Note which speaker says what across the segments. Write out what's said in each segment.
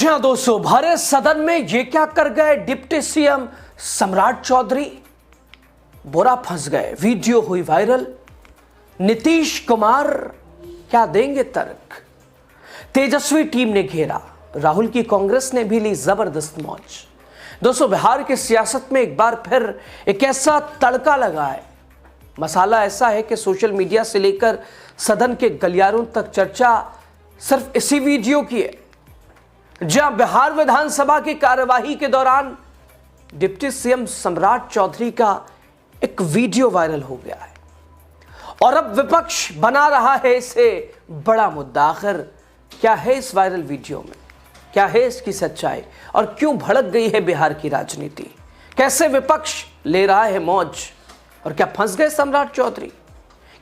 Speaker 1: जी हाँ दोस्तों, भरे सदन में ये क्या कर गए डिप्टी सीएम सम्राट चौधरी, बुरा फंस गए। वीडियो हुई वायरल। नीतीश कुमार क्या देंगे तर्क। तेजस्वी टीम ने घेरा, राहुल की कांग्रेस ने भी ली जबरदस्त मौज। दोस्तों, बिहार की सियासत में एक बार फिर एक ऐसा तड़का लगा है, मसाला ऐसा है कि सोशल मीडिया से लेकर सदन के गलियारों तक चर्चा सिर्फ इसी वीडियो की है, जहां बिहार विधानसभा की कार्यवाही के दौरान डिप्टी सीएम सम्राट चौधरी का एक वीडियो वायरल हो गया है और अब विपक्ष बना रहा है इसे बड़ा मुद्दा। आखिर क्या है इस वायरल वीडियो में, क्या है इसकी सच्चाई और क्यों भड़क गई है बिहार की राजनीति। कैसे विपक्ष ले रहा है मौज और क्या फंस गए सम्राट चौधरी,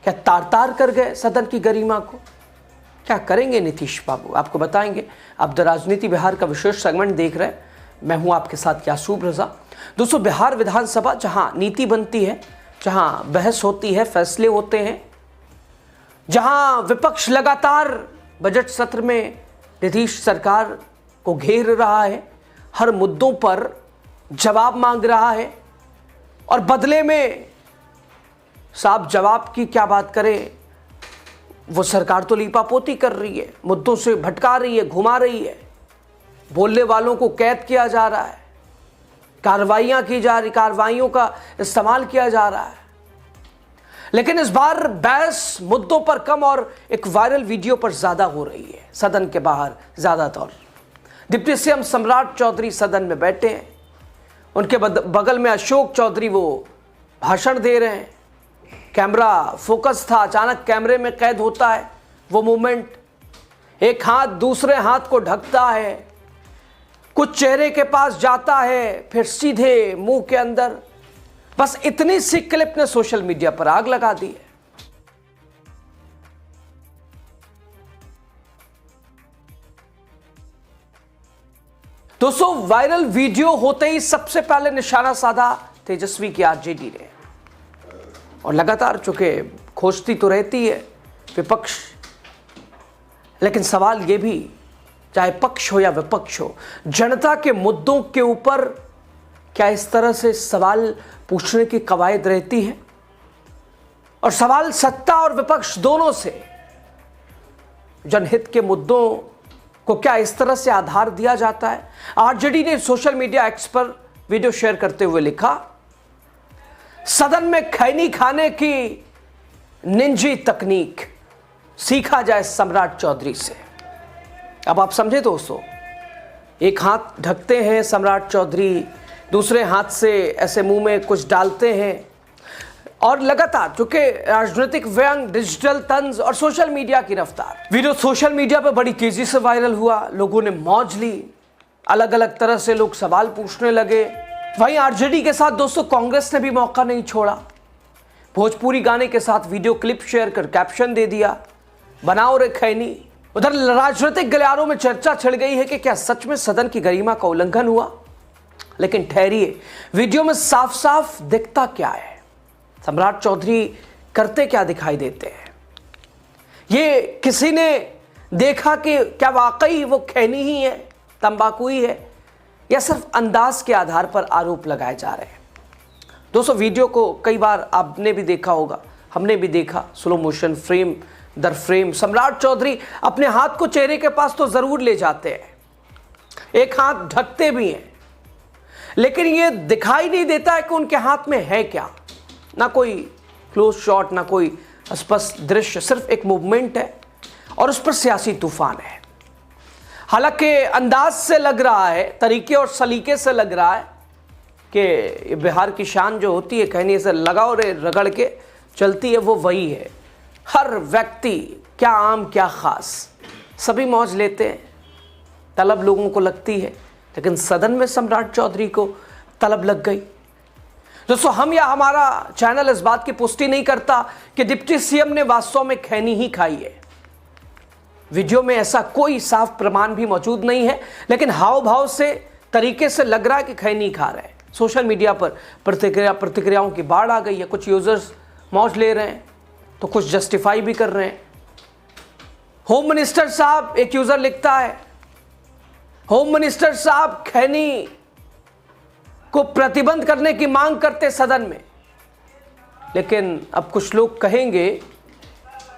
Speaker 1: क्या तार तार कर गए सदन की गरिमा को। क्या करेंगे नीतीश बाबू, आपको बताएंगे। आप द राजनीति बिहार का विशेष सेगमेंट देख रहे हैं, मैं हूं आपके साथ यासूब रजा। दोस्तों, बिहार विधानसभा जहां नीति बनती है, जहां बहस होती है, फैसले होते हैं, जहां विपक्ष लगातार बजट सत्र में नीतीश सरकार को घेर रहा है, हर मुद्दों पर जवाब मांग रहा है और बदले में साहब जवाब की क्या बात करें, वो सरकार तो लीपापोती कर रही है, मुद्दों से भटका रही है, घुमा रही है, बोलने वालों को कैद किया जा रहा है, कार्रवाइयां की जा रही, कार्रवाइयों का इस्तेमाल किया जा रहा है। लेकिन इस बार बहस मुद्दों पर कम और एक वायरल वीडियो पर ज्यादा हो रही है। सदन के बाहर ज्यादातर डिप्टी सीएम सम्राट चौधरी सदन में बैठे हैं, उनके बगल में अशोक चौधरी वो भाषण दे रहे हैं। कैमरा फोकस था, अचानक कैमरे में कैद होता है वो मूवमेंट। एक हाथ दूसरे हाथ को ढकता है, कुछ चेहरे के पास जाता है, फिर सीधे मुंह के अंदर। बस इतनी सी क्लिप ने सोशल मीडिया पर आग लगा दी है। दोस्तों, वायरल वीडियो होते ही सबसे पहले निशाना साधा तेजस्वी की आरजेडी ने, और लगातार चूंकि खोजती तो रहती है विपक्ष, लेकिन सवाल यह भी, चाहे पक्ष हो या विपक्ष हो, जनता के मुद्दों के ऊपर क्या इस तरह से सवाल पूछने की कवायद रहती है। और सवाल सत्ता और विपक्ष दोनों से, जनहित के मुद्दों को क्या इस तरह से आधार दिया जाता है। आरजेडी ने सोशल मीडिया एक्स पर वीडियो शेयर करते हुए लिखा, सदन में खैनी खाने की निंजी तकनीक सीखा जाए सम्राट चौधरी से। अब आप समझे दोस्तों, एक हाथ ढकते हैं सम्राट चौधरी, दूसरे हाथ से ऐसे मुंह में कुछ डालते हैं, और लगातार चूंकि राजनीतिक व्यंग, डिजिटल तंज और सोशल मीडिया की रफ्तार, वीडियो सोशल मीडिया पर बड़ी तेजी से वायरल हुआ। लोगों ने मौज ली, अलग अलग तरह से लोग सवाल पूछने लगे। वहीं आरजेडी के साथ दोस्तों कांग्रेस ने भी मौका नहीं छोड़ा। भोजपुरी गाने के साथ वीडियो क्लिप शेयर कर कैप्शन दे दिया, बनाओ रे खैनी। उधर राजनीतिक गलियारों में चर्चा छिड़ गई है कि क्या सच में सदन की गरिमा का उल्लंघन हुआ। लेकिन ठहरिए, वीडियो में साफ साफ दिखता क्या है, सम्राट चौधरी करते क्या दिखाई देते हैं। ये किसी ने देखा कि क्या वाकई वो खैनी ही है, तंबाकू ही है, या सिर्फ अंदाज के आधार पर आरोप लगाए जा रहे हैं। दोस्तों, वीडियो को कई बार आपने भी देखा होगा, हमने भी देखा, स्लो मोशन, फ्रेम दर फ्रेम सम्राट चौधरी अपने हाथ को चेहरे के पास तो जरूर ले जाते हैं, एक हाथ ढकते भी हैं, लेकिन यह दिखाई नहीं देता है कि उनके हाथ में है क्या। ना कोई क्लोज शॉट, ना कोई स्पष्ट दृश्य, सिर्फ एक मूवमेंट है और उस पर सियासी तूफान है। हालांकि अंदाज से लग रहा है, तरीके और सलीके से लग रहा है कि बिहार की शान जो होती है, कहने से लगाओ रे रगड़ के चलती है, वो वही है। हर व्यक्ति, क्या आम क्या खास, सभी मौज लेते हैं, तलब लोगों को लगती है। लेकिन सदन में सम्राट चौधरी को तलब लग गई। दोस्तों, हम या हमारा चैनल इस बात की पुष्टि नहीं करता कि डिप्टी सीएम ने वास्तव में खैनी ही खाई है। वीडियो में ऐसा कोई साफ प्रमाण भी मौजूद नहीं है, लेकिन हाव भाव से, तरीके से लग रहा है कि खैनी खा रहे हैं। सोशल मीडिया पर प्रतिक्रियाओं की बाढ़ आ गई है। कुछ यूजर्स मौज ले रहे हैं तो कुछ जस्टिफाई भी कर रहे हैं। होम मिनिस्टर साहब, एक यूजर लिखता है, होम मिनिस्टर साहब खैनी को प्रतिबंध करने की मांग करते सदन में, लेकिन अब कुछ लोग कहेंगे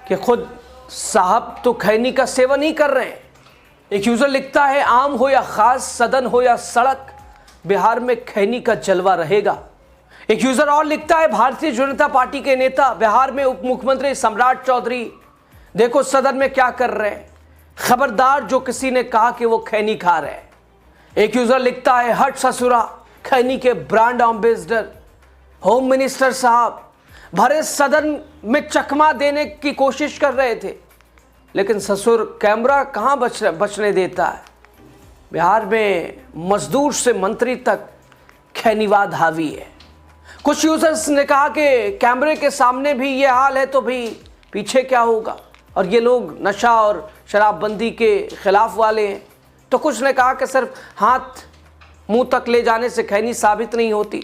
Speaker 1: कि खुद साहब तो खैनी का सेवन ही कर रहे हैं। एक यूजर लिखता है, आम हो या खास, सदन हो या सड़क, बिहार में खैनी का जलवा रहेगा। एक यूजर और लिखता है, भारतीय जनता पार्टी के नेता बिहार में उप मुख्यमंत्री सम्राट चौधरी देखो सदन में क्या कर रहे हैं, खबरदार जो किसी ने कहा कि वो खैनी खा रहे हैं। एक यूजर लिखता है, हट ससुरा, खैनी के ब्रांड एम्बेसडर होम मिनिस्टर साहब भरे सदन में चकमा देने की कोशिश कर रहे थे, लेकिन ससुर कैमरा कहां बचने देता है। बिहार में मजदूर से मंत्री तक खैनीवाद हावी है। कुछ यूजर्स ने कहा कि कैमरे के सामने भी ये हाल है तो भी पीछे क्या होगा, और ये लोग नशा और शराबबंदी के खिलाफ वाले हैं। तो कुछ ने कहा कि सिर्फ हाथ मुंह तक ले जाने से खैनी साबित नहीं होती।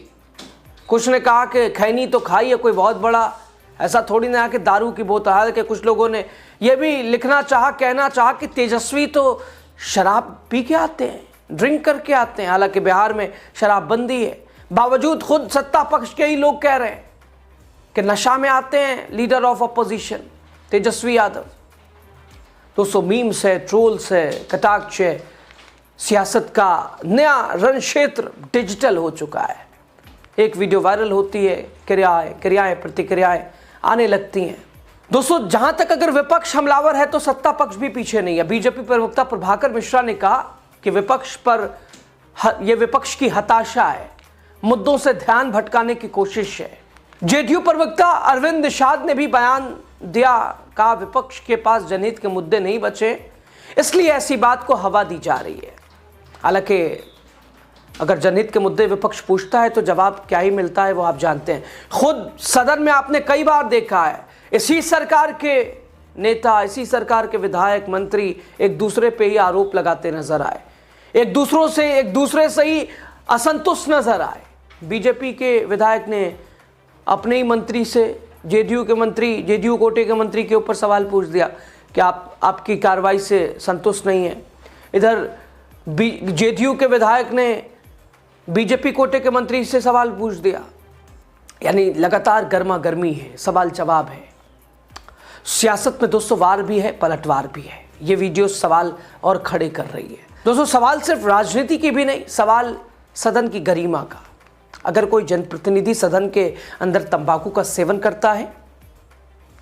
Speaker 1: कुछ ने कहा कि खैनी तो खाई है कोई बहुत बड़ा, ऐसा थोड़ी ना कि दारू की बोतल। हालांकि कुछ लोगों ने यह भी लिखना चाहा, कहना चाहा कि तेजस्वी तो शराब पी के आते हैं, ड्रिंक करके आते हैं। हालांकि बिहार में शराबबंदी है, बावजूद खुद सत्ता पक्ष के ही लोग कह रहे हैं कि नशा में आते हैं leader of opposition Tejashwi Yadav. दोस्तों, मीम्स है, ट्रोल्स है, कटाक्ष है, सियासत का नया रण क्षेत्र डिजिटल हो चुका है। एक वीडियो वायरल होती है, क्रियाएं प्रतिक्रियाएं आने लगती हैं। दोस्तों, जहां तक अगर विपक्ष हमलावर है तो सत्ता पक्ष भी पीछे नहीं है। बीजेपी प्रवक्ता प्रभाकर मिश्रा ने कहा कि यह विपक्ष की हताशा है, मुद्दों से ध्यान भटकाने की कोशिश है। जेडीयू प्रवक्ता अरविंद निषाद ने भी बयान दिया, कहा विपक्ष के पास जनहित के मुद्दे नहीं बचे, इसलिए ऐसी बात को हवा दी जा रही है। हालांकि अगर जनहित के मुद्दे विपक्ष पूछता है तो जवाब क्या ही मिलता है वो आप जानते हैं। खुद सदन में आपने कई बार देखा है, इसी सरकार के नेता, इसी सरकार के विधायक मंत्री एक दूसरे पे ही आरोप लगाते नजर आए, एक दूसरे से ही असंतुष्ट नजर आए। बीजेपी के विधायक ने अपने ही मंत्री से जेडीयू कोटे के मंत्री के ऊपर सवाल पूछ दिया कि आपकी कार्रवाई से संतुष्ट नहीं है। इधर जेडीयू के विधायक ने बीजेपी कोटे के मंत्री से सवाल पूछ दिया। यानी लगातार गर्मा गर्मी है, सवाल जवाब है। सियासत में दोस्तों वार भी है, पलटवार भी है। ये वीडियो सवाल और खड़े कर रही है। दोस्तों, सवाल सिर्फ राजनीति की भी नहीं, सवाल सदन की गरिमा का। अगर कोई जनप्रतिनिधि सदन के अंदर तंबाकू का सेवन करता है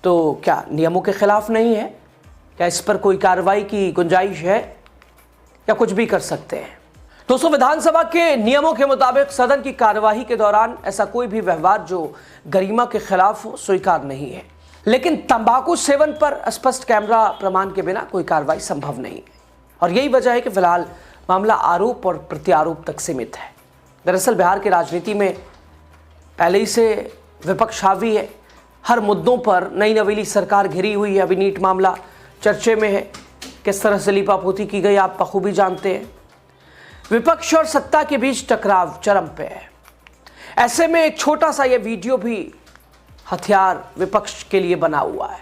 Speaker 1: तो क्या नियमों के खिलाफ नहीं है? क्या इस पर कोई कार्रवाई की गुंजाइश है या कुछ भी कर सकते हैं? दोस्तों, विधानसभा के नियमों के मुताबिक सदन की कार्यवाही के दौरान ऐसा कोई भी व्यवहार जो गरिमा के खिलाफ हो स्वीकार नहीं है। लेकिन तंबाकू सेवन पर स्पष्ट कैमरा प्रमाण के बिना कोई कार्रवाई संभव नहीं है, और यही वजह है कि फिलहाल मामला आरोप और प्रत्यारोप तक सीमित है। दरअसल बिहार की राजनीति में पहले ही से विपक्ष हावी है। हर मुद्दों पर नई नवेली सरकार घिरी हुई है। अभी नीट मामला चर्चे में है, किस तरह से लीपापोती की गई आप बखूबी जानते हैं। विपक्ष और सत्ता के बीच टकराव चरम पे है। ऐसे में एक छोटा सा यह वीडियो भी हथियार विपक्ष के लिए बना हुआ है।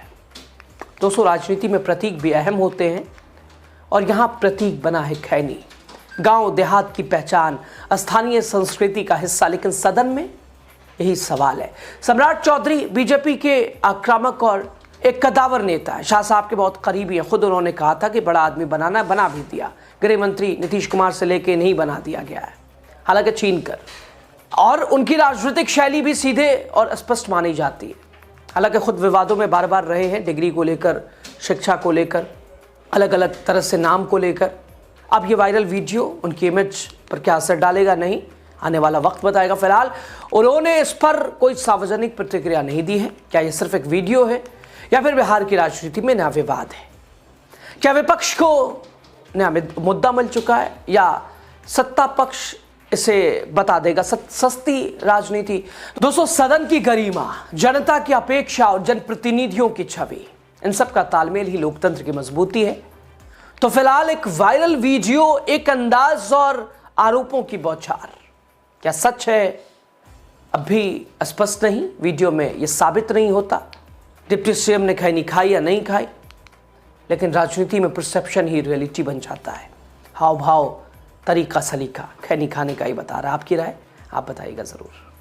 Speaker 1: दोस्तों, राजनीति में प्रतीक भी अहम होते हैं, और यहां प्रतीक बना है खैनी, गांव देहात की पहचान, स्थानीय संस्कृति का हिस्सा। लेकिन सदन में यही सवाल है। सम्राट चौधरी बीजेपी के आक्रामक और एक कदावर नेता है, शाह साहब के बहुत करीबी है। खुद उन्होंने कहा था कि बड़ा आदमी बनाना है, बना भी दिया। गृह मंत्री नीतीश कुमार से लेके नहीं बना दिया गया है, हालांकि छीन कर। और उनकी राजनीतिक शैली भी सीधे और स्पष्ट मानी जाती है। हालांकि खुद विवादों में बार बार रहे हैं, डिग्री को लेकर, शिक्षा को लेकर, अलग अलग तरह से नाम को लेकर। अब ये वायरल वीडियो उनकी इमेज पर क्या असर डालेगा, नहीं, आने वाला वक्त बताएगा। फिलहाल उन्होंने इस पर कोई सार्वजनिक प्रतिक्रिया नहीं दी है। क्या ये सिर्फ एक वीडियो है या फिर बिहार की राजनीति में नया विवाद है? क्या विपक्ष को नया मुद्दा मिल चुका है या सत्ता पक्ष इसे बता देगा? सस्ती राजनीति। दोस्तों, सदन की गरिमा, जनता की अपेक्षा और जनप्रतिनिधियों की छवि, इन सब का तालमेल ही लोकतंत्र की मजबूती है। तो फिलहाल एक वायरल वीडियो, एक अंदाज और आरोपों की बौछार, क्या सच है अब भी स्पष्ट नहीं। वीडियो में यह साबित नहीं होता डिप्टी सीएम ने खैनी खाई या नहीं खाई, लेकिन राजनीति में परसेप्शन ही रियलिटी बन जाता है। हाव भाव तरीका सलीका खैनी खाने का ही बता रहा है। आपकी राय आप बताइएगा ज़रूर।